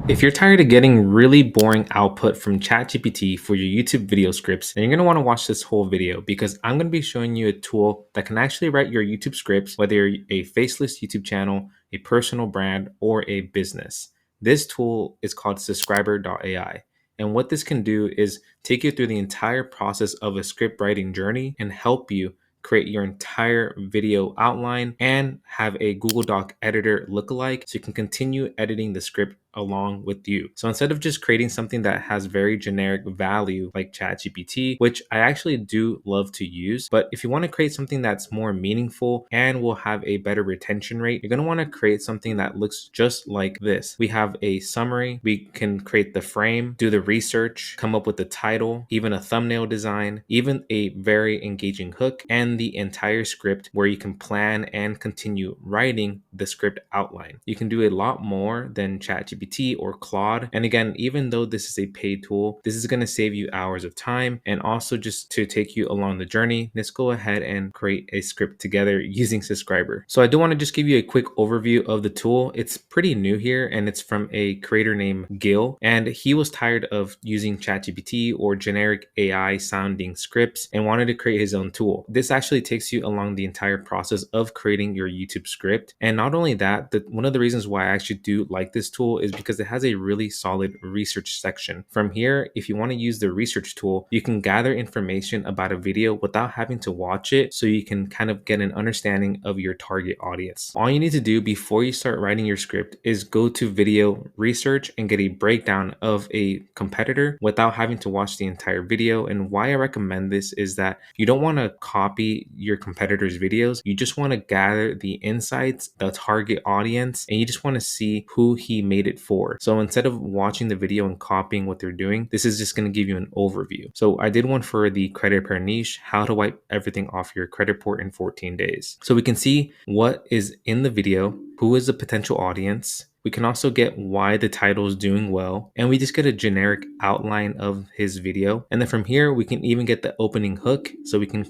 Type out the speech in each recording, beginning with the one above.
If you're tired of getting really boring output from ChatGPT for your YouTube video scripts, then you're going to want to watch this whole video because I'm going to be showing you a tool that can actually write your YouTube scripts, whether you're a faceless YouTube channel, a personal brand, or a business. This tool is called subscriber.ai. And what this can do is take you through the entire process of a script writing journey and help you create your entire video outline and have a Google Doc editor lookalike so you can continue editing the script along with you. So instead of just creating something that has very generic value like ChatGPT, which I actually do love to use, but if you want to create something that's more meaningful and will have a better retention rate, you're going to want to create something that looks just like this. We have a summary, we can create the frame, do the research, come up with the title, even a thumbnail design, even a very engaging hook, and the entire script where you can plan and continue writing the script outline. You can do a lot more than ChatGPT or Claude. And again, even though this is a paid tool, this is going to save you hours of time. And also just to take you along the journey, let's go ahead and create a script together using Subscriber. So I do want to just give you a quick overview of the tool. It's pretty new here and it's from a creator named Gil. And he was tired of using ChatGPT or generic AI sounding scripts and wanted to create his own tool. This actually takes you along the entire process of creating your YouTube script. And not only that, one of the reasons why I actually do like this tool is because it has a really solid research section. From here, if you want to use the research tool, you can gather information about a video without having to watch it, so you can kind of get an understanding of your target audience. All you need to do before you start writing your script is go to video research and get a breakdown of a competitor without having to watch the entire video. And why I recommend this is that you don't want to copy your competitor's videos. You just want to gather the insights, the target audience, and you just want to see who he made it for. So instead of watching the video and copying what they're doing, this is just going to give you an overview. So I did one for the credit repair niche, how to wipe everything off your credit report in 14 days. So we can see what is in the video, who is the potential audience. We can also get why the title is doing well, and we just get a generic outline of his video. And then from here, we can even get the opening hook, so we can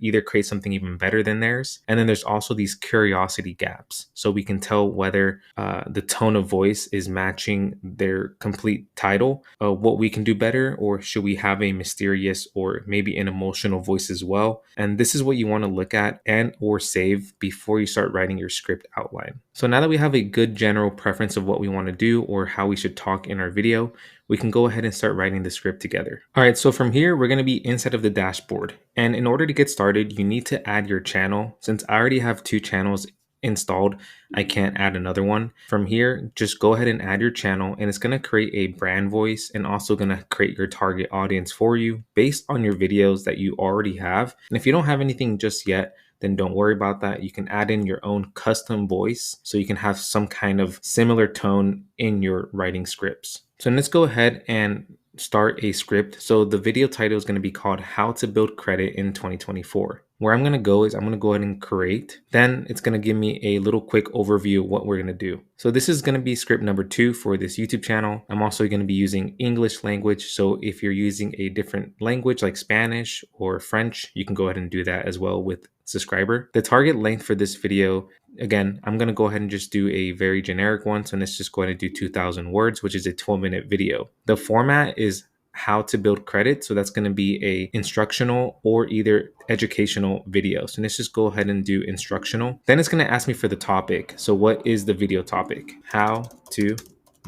either create something even better than theirs. And then there's also these curiosity gaps, so we can tell whether the tone of voice is matching their complete title, what we can do better, or should we have a mysterious or maybe an emotional voice as well. And this is what you want to look at and or save before you start writing your script outline. So now that we have a good general preference of what we want to do or how we should talk in our video, we can go ahead and start writing the script together. All right, so from here, we're going to be inside of the dashboard. And in order to get started, you need to add your channel. Since I already have 2 channels installed, I can't add another one. From here, just go ahead and add your channel, and it's going to create a brand voice and also going to create your target audience for you based on your videos that you already have. And if you don't have anything just yet, then don't worry about that. You can add in your own custom voice so you can have some kind of similar tone in your writing scripts. So let's go ahead and start a script. So the video title is going to be called How to Build Credit in 2024. Where I'm going to go is I'm going to go ahead and create. Then it's going to give me a little quick overview of what we're going to do. So this is going to be script number 2 for this YouTube channel. I'm also going to be using English language. So if you're using a different language like Spanish or French, you can go ahead and do that as well with Subscriber. The target length for this video, again, I'm going to go ahead and just do a very generic one. So let's just go ahead and do 2,000 words, which is a 12-minute video. The format is how to build credit. So that's going to be a instructional or either educational video. So let's just go ahead and do instructional. Then it's going to ask me for the topic. So what is the video topic? How to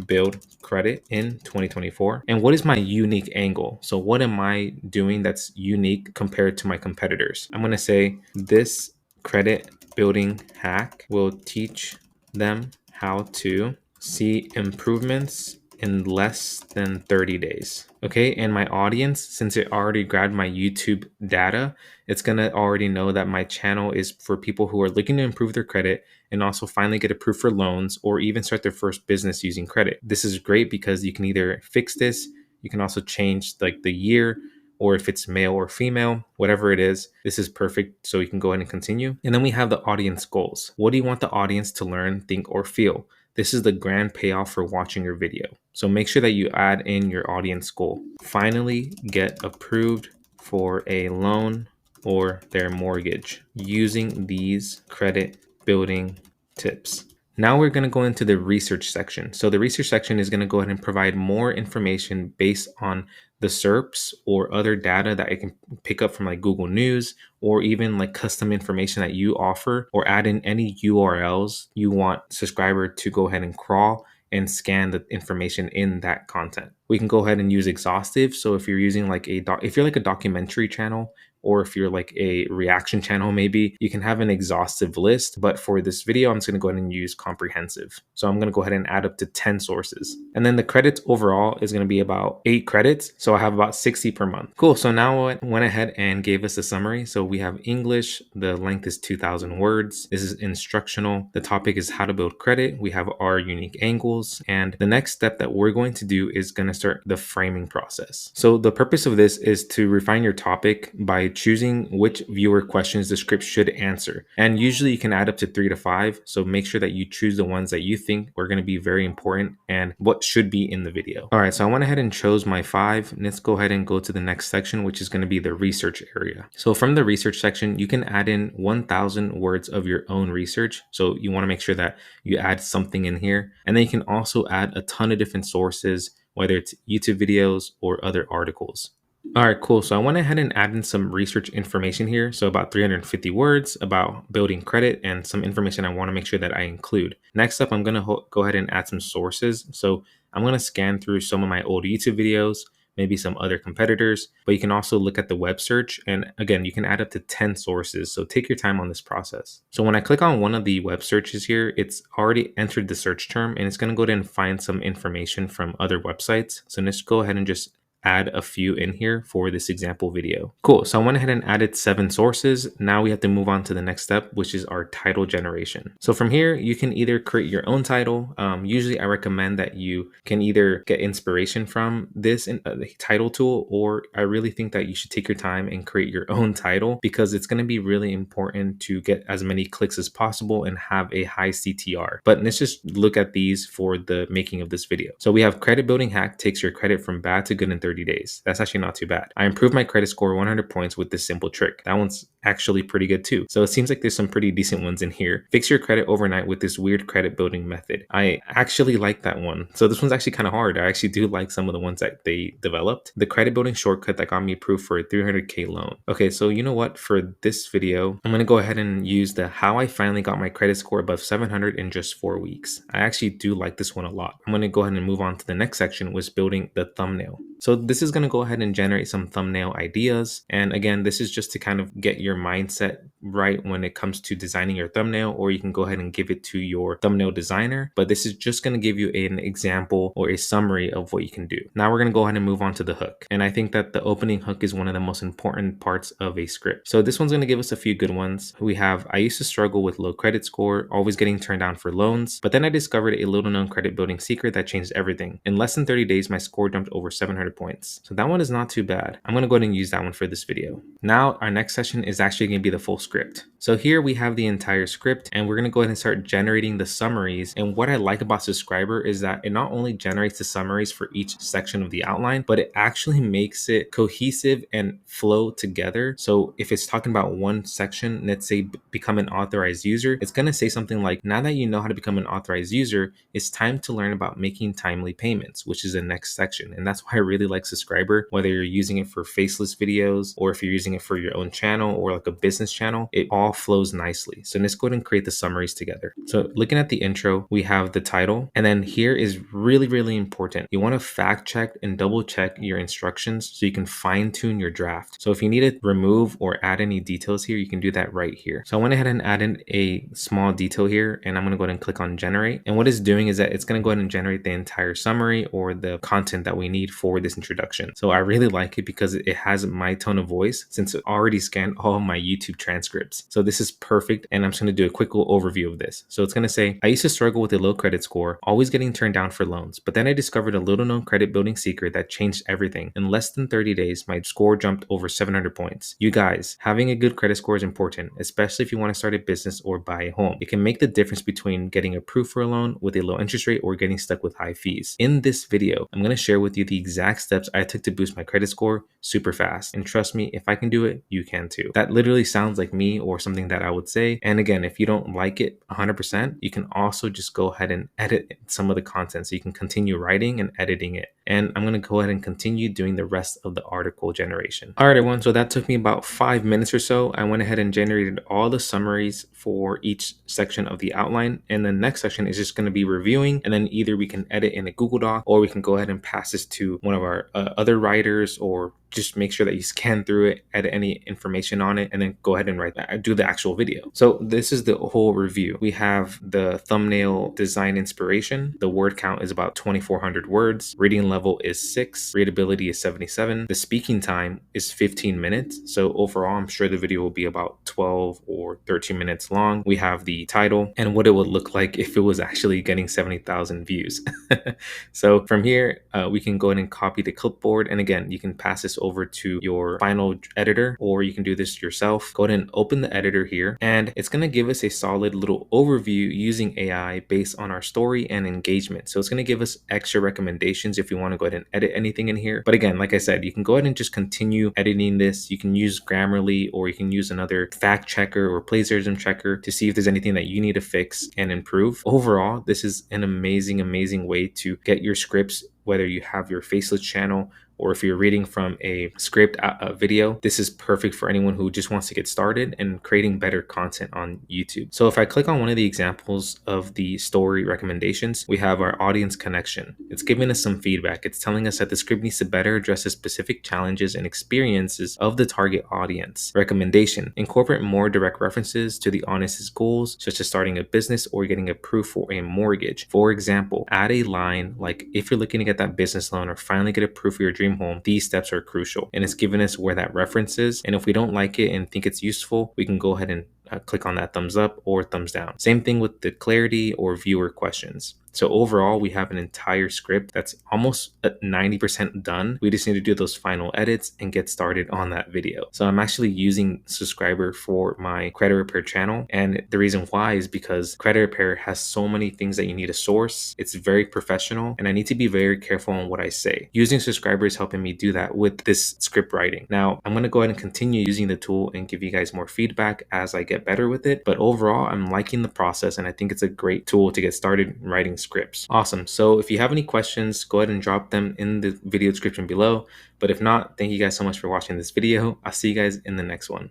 build credit in 2024. And what is my unique angle? So what am I doing that's unique compared to my competitors? I'm going to say this credit building hack will teach them how to see improvements in less than 30 days. Okay, and my audience, since it already grabbed my YouTube data, it's gonna already know that my channel is for people who are looking to improve their credit and also finally get approved for loans or even start their first business using credit. This is great because you can either fix this, you can also change like the year, or if it's male or female, whatever it is, this is perfect. So you can go ahead and continue. And then we have the audience goals. What do you want the audience to learn, think, or feel? This is the grand payoff for watching your video. So make sure that you add in your audience goal. Finally, get approved for a loan or their mortgage using these credit building tips. Now we're going to go into the research section. So the research section is going to go ahead and provide more information based on the SERPs or other data that it can pick up from like Google News, or even like custom information that you offer, or add in any URLs you want subscriber to go ahead and crawl and scan the information in that content. We can go ahead and use exhaustive. So if you're using like if you're like a documentary channel, or if you're like a reaction channel, maybe you can have an exhaustive list. But for this video, I'm just going to go ahead and use comprehensive. So I'm going to go ahead and add up to 10 sources. And then the credits overall is going to be about 8 credits. So I have about 60 per month. Cool. So now I went ahead and gave us a summary. So we have English. The length is 2,000 words. This is instructional. The topic is how to build credit. We have our unique angles. And the next step that we're going to do is going to start the framing process. So the purpose of this is to refine your topic by choosing which viewer questions the script should answer. And usually you can add up to 3 to 5. So make sure that you choose the ones that you think are going to be very important and what should be in the video. All right, so I went ahead and chose my 5. Let's go ahead and go to the next section, which is going to be the research area. So from the research section, you can add in 1,000 words of your own research. So you want to make sure that you add something in here. And then you can also add a ton of different sources, whether it's YouTube videos or other articles. All right, cool. So I went ahead and added some research information here. So about 350 words about building credit and some information I want to make sure that I include. Next up, I'm going to go ahead and add some sources. So I'm going to scan through some of my old YouTube videos, maybe some other competitors, but you can also look at the web search. And again, you can add up to 10 sources. So take your time on this process. So when I click on one of the web searches here, it's already entered the search term and it's going to go ahead and find some information from other websites. So let's go ahead and just add a few in here for this example video. Cool. So I went ahead and added 7 sources. Now we have to move on to the next step, which is our title generation. So from here, you can either create your own title. Usually I recommend that you can either get inspiration from this title tool, or I really think that you should take your time and create your own title, because it's going to be really important to get as many clicks as possible and have a high CTR. But let's just look at these for the making of this video. So we have credit building hack takes your credit from bad to good in 30 days. That's actually not too bad. I improved my credit score 100 points with this simple trick. That one's actually pretty good too. So it seems like there's some pretty decent ones in here. Fix your credit overnight with this weird credit building method. I actually like that one. So this one's actually kind of hard. I actually do like some of the ones that they developed. The credit building shortcut that got me approved for a 300K loan. Okay, so you know what? For this video, I'm going to go ahead and use the how I finally got my credit score above 700 in just 4 weeks. I actually do like this one a lot. I'm going to go ahead and move on to the next section, which is building the thumbnail. So this is going to go ahead and generate some thumbnail ideas. And again, this is just to kind of get your mindset right when it comes to designing your thumbnail, or you can go ahead and give it to your thumbnail designer. But this is just going to give you an example or a summary of what you can do. Now we're going to go ahead and move on to the hook. And I think that the opening hook is one of the most important parts of a script. So this one's going to give us a few good ones. We have, I used to struggle with low credit score, always getting turned down for loans, but then I discovered a little known credit building secret that changed everything. In less than 30 days, my score jumped over 700 points. So that one is not too bad. I'm going to go ahead and use that one for this video. Now our next session is actually going to be the full script. So here we have the entire script, and we're going to go ahead and start generating the summaries. And what I like about Subscriber is that it not only generates the summaries for each section of the outline, but it actually makes it cohesive and flow together. So if it's talking about one section, let's say become an authorized user, it's going to say something like, now that you know how to become an authorized user, it's time to learn about making timely payments, which is the next section. And that's why I really like Subscriber, whether you're using it for faceless videos or if you're using it for your own channel or like a business channel, it all flows nicely. So let's go ahead and create the summaries together. So looking at the intro, we have the title, and then here is really, really important. You want to fact check and double check your instructions so you can fine tune your draft. So if you need to remove or add any details here, you can do that right here. So I went ahead and added a small detail here, and I'm going to go ahead and click on generate. And what it's doing is that it's going to go ahead and generate the entire summary or the content that we need for this introduction. So I really like it because it has my tone of voice, since it already scanned all of my YouTube transcripts. So this is perfect. And I'm just going to do a quick little overview of this. So it's going to say, I used to struggle with a low credit score, always getting turned down for loans. But then I discovered a little known credit building secret that changed everything. In less than 30 days, my score jumped over 700 points. You guys, having a good credit score is important, especially if you want to start a business or buy a home. It can make the difference between getting approved for a loan with a low interest rate or getting stuck with high fees. In this video, I'm going to share with you the exact steps I took to boost my credit score super fast. And trust me, if I can do it, you can too. That literally sounds like me me or something that I would say. And again, if you don't like it 100%, you can also just go ahead and edit some of the content. So you can continue writing and editing it. And I'm going to go ahead and continue doing the rest of the article generation. All right, everyone. So that took me about 5 minutes or so. I went ahead and generated all the summaries for each section of the outline. And the next section is just going to be reviewing. And then either we can edit in a Google Doc, or we can go ahead and pass this to one of our other writers, or just make sure that you scan through it, edit any information on it, and then go ahead and do the actual video. So this is the whole review. We have the thumbnail design inspiration. The word count is about 2,400 words. Reading level is 6. Readability is 77. The speaking time is 15 minutes. So overall, I'm sure the video will be about 12 or 13 minutes long. We have the title and what it would look like if it was actually getting 70,000 views. So from here, we can go ahead and copy the clipboard. And again, you can pass this over to your final editor, or you can do this yourself. Go ahead and open the editor here, and it's going to give us a solid little overview using AI based on our story and engagement. So it's going to give us extra recommendations if you want to go ahead and edit anything in here. But again, like I said, you can go ahead and just continue editing this. You can use Grammarly, or you can use another fact checker or plagiarism checker to see if there's anything that you need to fix and improve. Overall, this is an amazing way to get your scripts, whether you have your faceless channel or if you're reading from a script video. This is perfect for anyone who just wants to get started and creating better content on YouTube. So if I click on one of the examples of the story recommendations, we have our audience connection. It's giving us some feedback. It's telling us that the script needs to better address the specific challenges and experiences of the target audience. Recommendation: incorporate more direct references to the audience's goals, such as starting a business or getting approved for a mortgage. For example, add a line like, if you're looking to get that business loan or finally get approved for your dream home, these steps are crucial. And it's giving us where that reference is. And if we don't like it and think it's useful, we can go ahead and click on that thumbs up or thumbs down. Same thing with the clarity or viewer questions. So overall, we have an entire script that's almost at 90% done. We just need to do those final edits and get started on that video. So I'm actually using Subscriber for my credit repair channel. And the reason why is because credit repair has so many things that you need to source. It's very professional, and I need to be very careful on what I say. Using Subscriber is helping me do that with this script writing. Now, I'm going to go ahead and continue using the tool and give you guys more feedback as I get better with it. But overall, I'm liking the process, and I think it's a great tool to get started writing scripts. Awesome. So if you have any questions, go ahead and drop them in the video description below. But if not, thank you guys so much for watching this video. I'll see you guys in the next one.